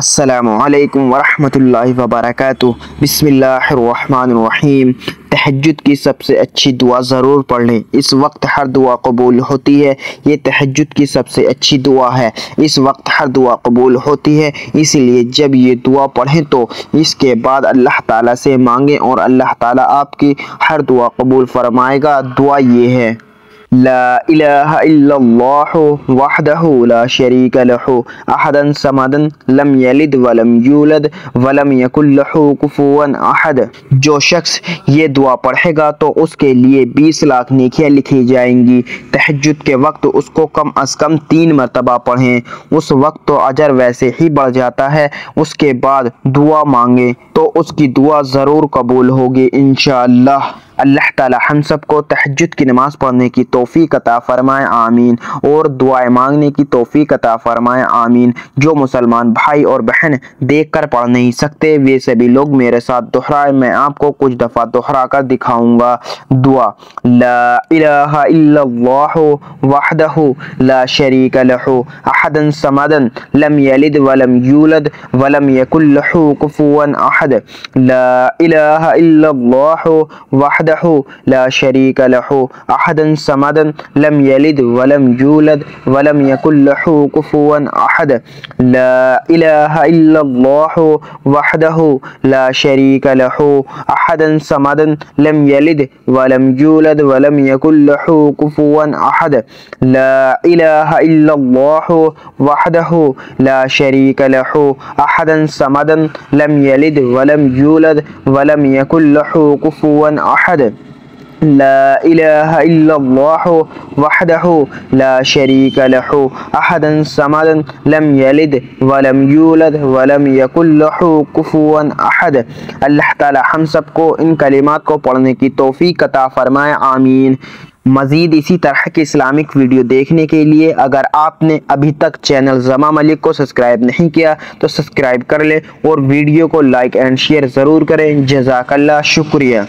السلام علیکم ورحمۃ اللہ وبرکاتہ۔ بسم اللہ الرحمن الرحیم۔ تہجد کی سب سے اچھی دعا ضرور پڑھ لیں، اس وقت ہر دعا قبول ہوتی ہے۔ یہ تہجد کی سب سے اچھی دعا ہے، اس وقت ہر دعا قبول ہوتی ہے، اس لیے جب یہ دعا پڑھیں تو اس کے بعد اللہ تعالیٰ سے مانگیں اور اللہ تعالیٰ آپ کی ہر دعا قبول فرمائے گا۔ دعا یہ ہے: لا الہ الا اللہ وحدہ لا شریک لہ احد صمد لم یلد ولم یولد ولم یکن لہ کفوا احد۔ جو شخص یہ دعا پڑھے گا تو اس کے لیے 20 لاکھ نیکیاں لکھی جائیں گی۔ تہجد کے وقت اس کو کم از کم 3 مرتبہ پڑھیں، اس وقت تو اجر ویسے ہی بڑھ جاتا ہے۔ اس کے بعد دعا مانگیں تو اس کی دعا ضرور قبول ہوگی انشاءاللہ۔ اللہ تعالی ہم سب کو تہجد کی نماز پڑھنے کی توفیق عطا فرمائے، آمین، اور دعائیں مانگنے کی توفیق عطا فرمائے، آمین۔ جو مسلمان بھائی اور بہن دیکھ کر پڑھ نہیں سکتے وہ سبھی لوگ میرے ساتھ دہرائے، میں آپ کو کچھ دفعہ دہرا کر دکھاؤں گا۔ دعا: لا الہ الا اللہ وحدہ لا شریک لہ احد صمد لم یلد ولم یولد ولم یکن لہ کفوا احد۔ لا الہ الا اللہ وحدہ لا شریک لہ احد صمد لم یلد ولم یولد ولم یکن لہ کفوا احد۔ لا الہ الا اللہ وحدہ لا شریک لہ احد صمد لم یلد ولم یولد ولم یکن لہ کفوا احد۔ لا الہ الا اللہ وحدہ لا شریک لہ احد صمد لم یلد ولم یولد ولم یکن لہ کفوا احد۔ لا الہ الا اللہ وحدہ لا شریک لہ احد صمد لم یلد ولم یولد ولم یکن لہ کفوا احد۔ اللہ تعالی ہم سب کو ان کلمات کو پڑھنے کی توفیق عطا فرمائے، آمین۔ مزید اسی طرح کے اسلامک ویڈیو دیکھنے کے لیے اگر آپ نے ابھی تک چینل زما ملک کو سبسکرائب نہیں کیا تو سبسکرائب کر لیں اور ویڈیو کو لائک اینڈ شیئر ضرور کریں۔ جزاک اللہ، شکریہ۔